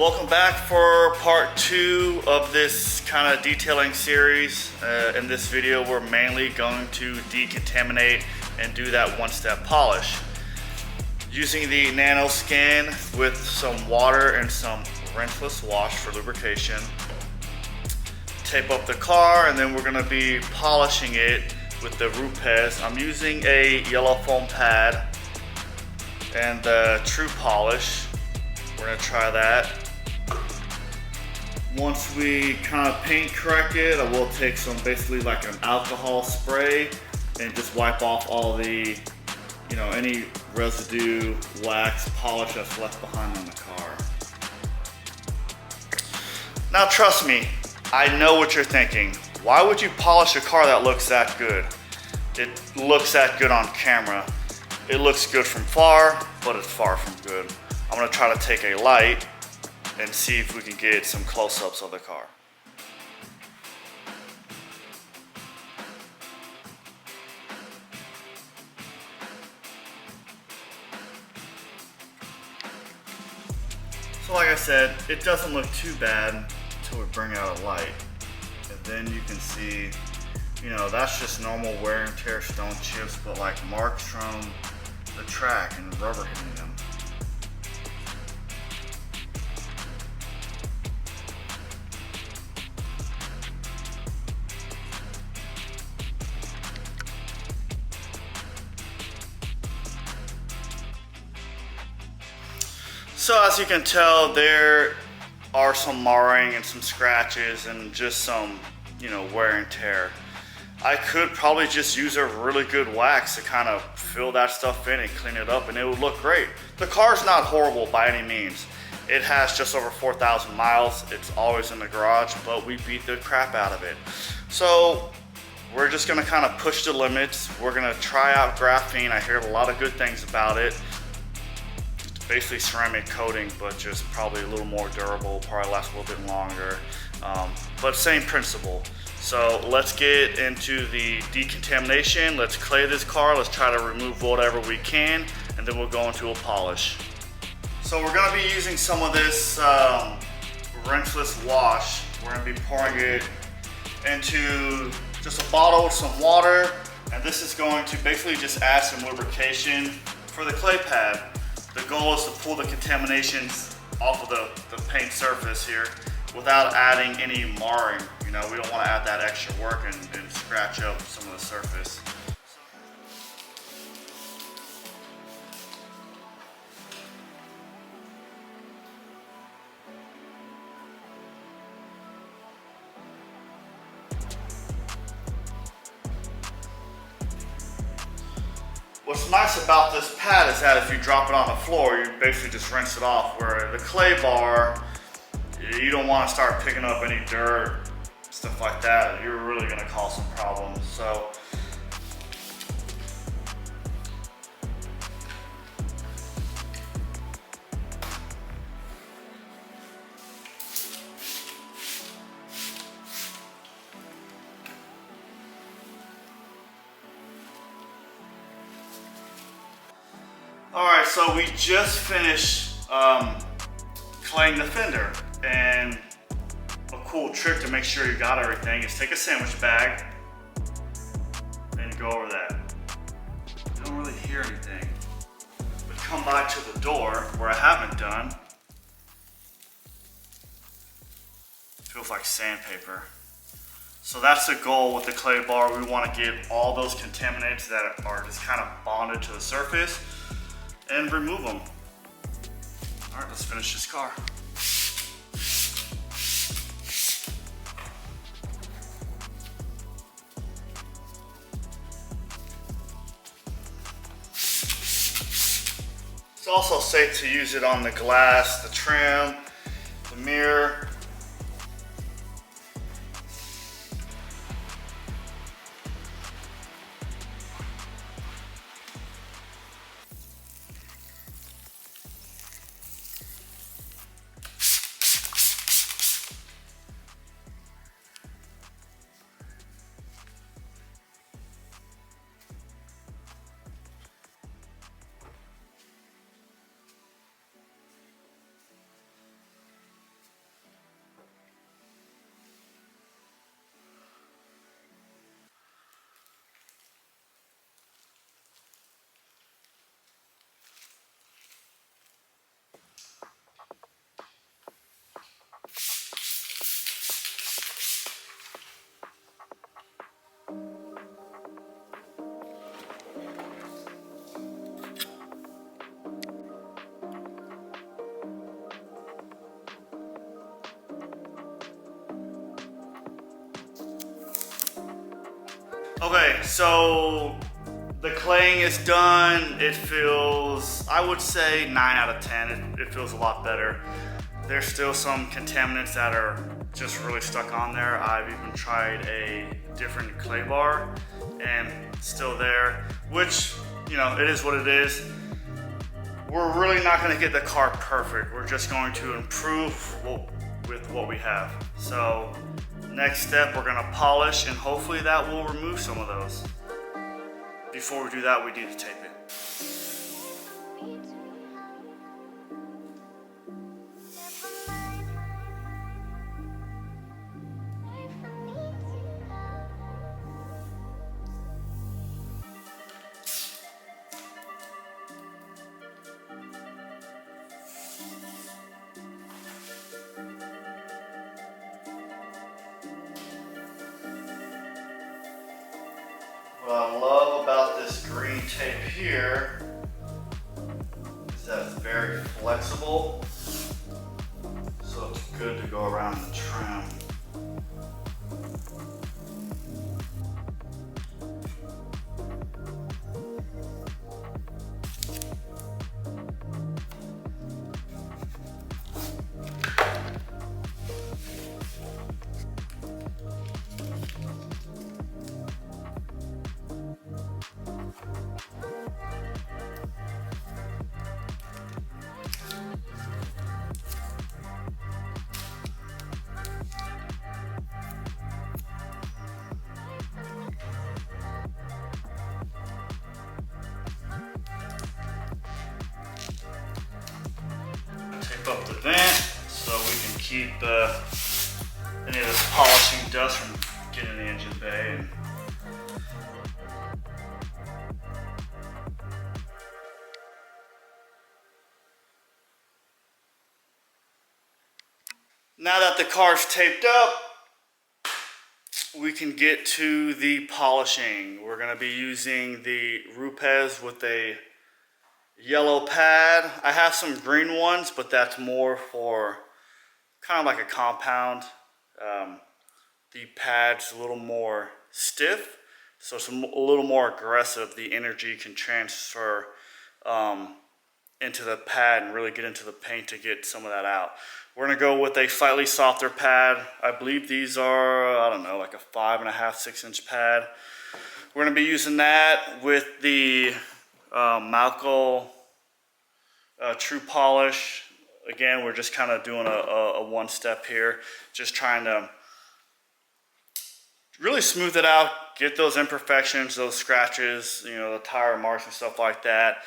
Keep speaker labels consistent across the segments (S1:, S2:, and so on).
S1: Welcome back for part 2 of this kind of detailing series. In this video, we're mainly going to decontaminate and do that one-step polish. Using the nano skin with some water and some rinseless wash for lubrication. Tape up the car, and then we're going to be polishing it with the Rupes. I'm using a yellow foam pad and the True Polish. We're going to try that. Once we kind of paint correct it, I will take some basically like an alcohol spray and just wipe off all the, any residue, wax, polish that's left behind on the car. Now trust me, I know what you're thinking. Why would you polish a car that looks that good? It looks that good on camera. It looks good from far, but it's far from good. I'm gonna try to take a light and see if we can get some close-ups of the car. So like I said, it doesn't look too bad until we bring out a light. And then you can see, that's just normal wear and tear stone chips, but like marks from the track and rubber hitting them. So as you can tell, there are some marring and some scratches and just some, wear and tear. I could probably just use a really good wax to kind of fill that stuff in and clean it up, and it would look great. The car's not horrible by any means. It has just over 4,000 miles. It's always in the garage, but we beat the crap out of it. So we're just gonna kind of push the limits. We're gonna try out graphene. I hear a lot of good things about it. Basically ceramic coating, but just probably a little more durable, probably lasts a little bit longer, but same principle. So let's get into the decontamination. Let's clay this car. Let's try to remove whatever we can, and then we'll go into a polish. So we're gonna be using some of this rinseless wash. We're gonna be pouring it into just a bottle with some water, and this is going to basically just add some lubrication for the clay pad. The goal is to pull the contaminations off of the paint surface here without adding any marring. We don't want to add that extra work and scratch up some of the surface. What's nice about this pad is that if you drop it on the floor, you basically just rinse it off, where the clay bar, you don't want to start picking up any dirt, stuff like that. You're really going to cause some problems. So alright, so we just finished claying the fender, and a cool trick to make sure you got everything is take a sandwich bag and go over that. You don't really hear anything, but come by to the door where I haven't done. It feels like sandpaper. So that's the goal with the clay bar. We want to get all those contaminants that are just kind of bonded to the surface and remove them. All right, let's finish this car. It's also safe to use it on the glass, the trim, the mirror. Okay, so the claying is done. It feels, I would say 9 out of 10. It feels a lot better. There's still some contaminants that are just really stuck on there. I've even tried a different clay bar and it's still there, which, you know, it is what it is. We're really not gonna get the car perfect. We're just going to improve with what we have. So next step, we're gonna polish and hopefully that will remove some of those. Before we do that, we need to tape it. What I love about this green tape here is that it's very flexible, so it's good to go around the trim. Tape up the vent so we can keep any of this polishing dust from getting in the engine bay. Now that the car's taped up, we can get to the polishing. We're going to be using the Rupes with a yellow pad. I have some green ones, but that's more for kind of like a compound. The pad's a little more stiff, so it's a little more aggressive. The energy can transfer into the pad and really get into the paint to get some of that out. We're gonna go with a slightly softer pad. I believe these are, I don't know, like a 5.5, 6 inch pad. We're gonna be using that with the Malco True Polish. Again, we're just kind of doing a one step here, just trying to really smooth it out, get those imperfections, those scratches, you know, the tire marks and stuff like that.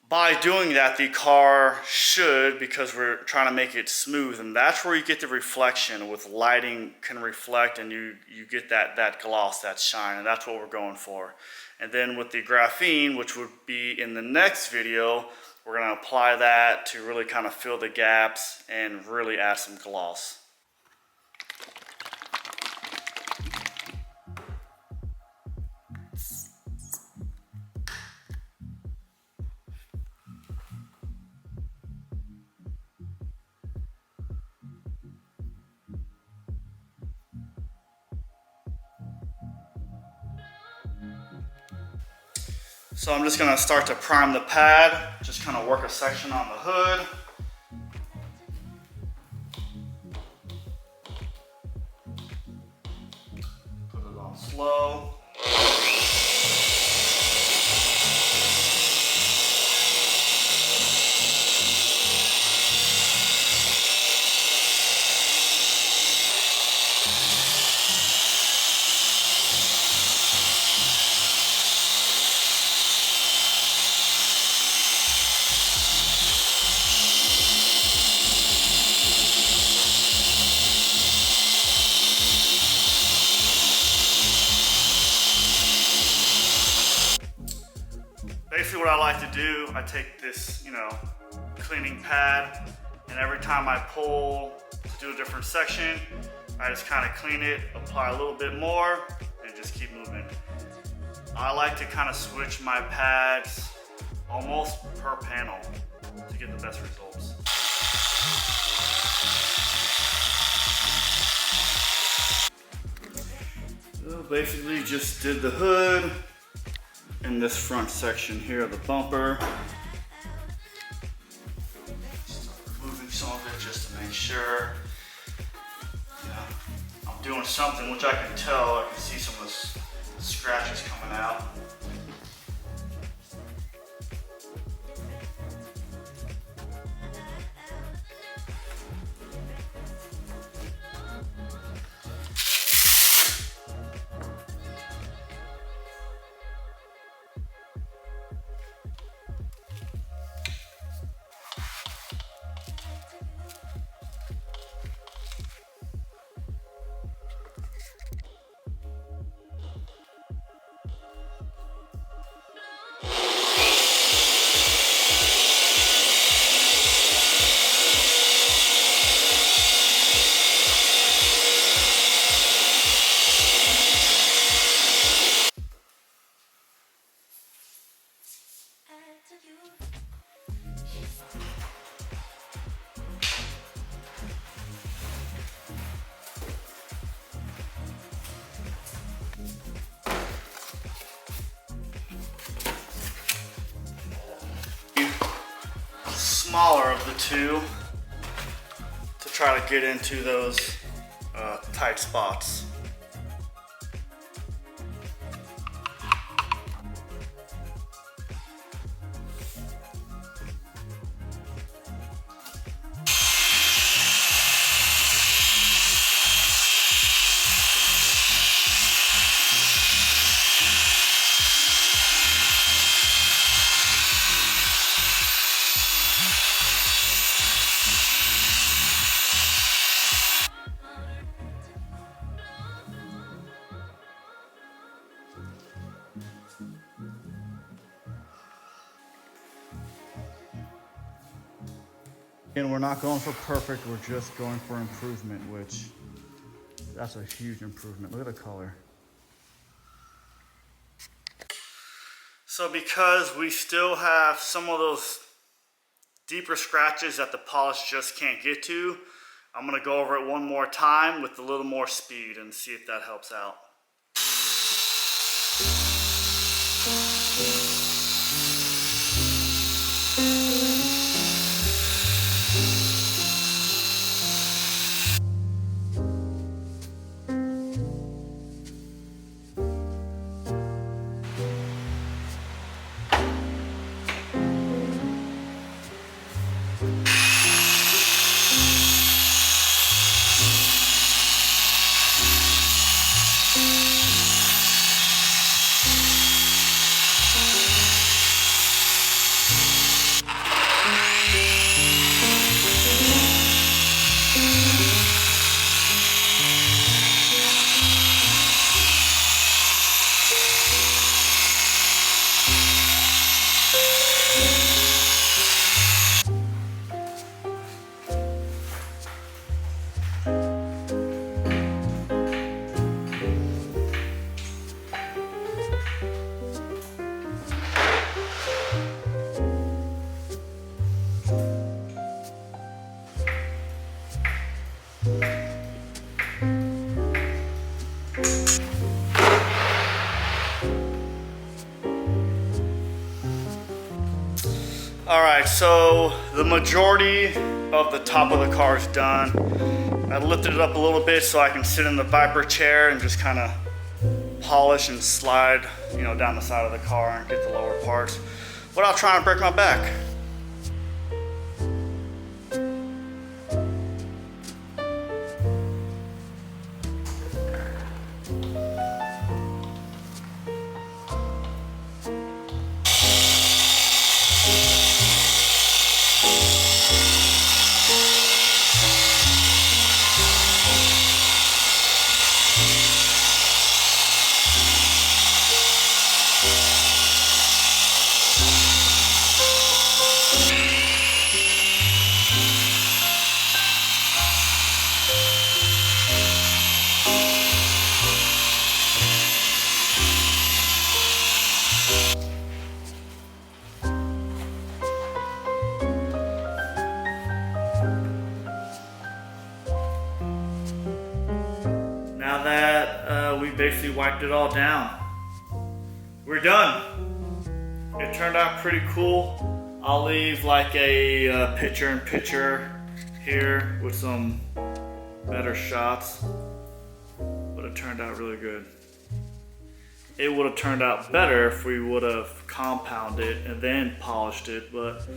S1: By doing that, the car should, because we're trying to make it smooth, and that's where you get the reflection. With lighting can reflect and you get that gloss, that shine, and that's what we're going for. And then with the graphene, which would be in the next video, we're going to apply that to really kind of fill the gaps and really add some gloss. So I'm just going to start to prime the pad, just kind of work a section on the hood. Put it on slow. Basically what I like to do, I take this, you know, cleaning pad, and every time I pull to do a different section, I just kind of clean it, apply a little bit more, and just keep moving. I like to kind of switch my pads almost per panel to get the best results. basically just did the hood and this front section here of the bumper. Removing some of it just to make sure. Yeah, I'm doing something which I can tell. I can see some of the scratches coming out. Smaller of the two to try to get into those tight spots. And we're not going for perfect, we're just going for improvement, which that's a huge improvement. Look at the color. So because we still have some of those deeper scratches that the polish just can't get to, I'm gonna go over it one more time with a little more speed and see if that helps out. All right, so the majority of the top of the car is done. I lifted it up a little bit so I can sit in the Viper chair and just kind of polish and slide, you know, down the side of the car and get the lower parts without trying to break my back. basically wiped it all down. We're done. It turned out pretty cool. I'll leave like a picture-in-picture here with some better shots, but it turned out really good. It would have turned out better if we would have compounded and then polished it, but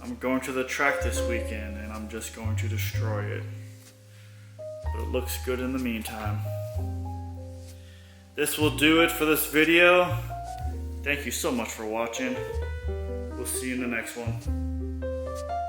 S1: I'm going to the track this weekend and I'm just going to destroy it. But it looks good in the meantime. This will do it for this video. Thank you so much for watching. We'll see you in the next one.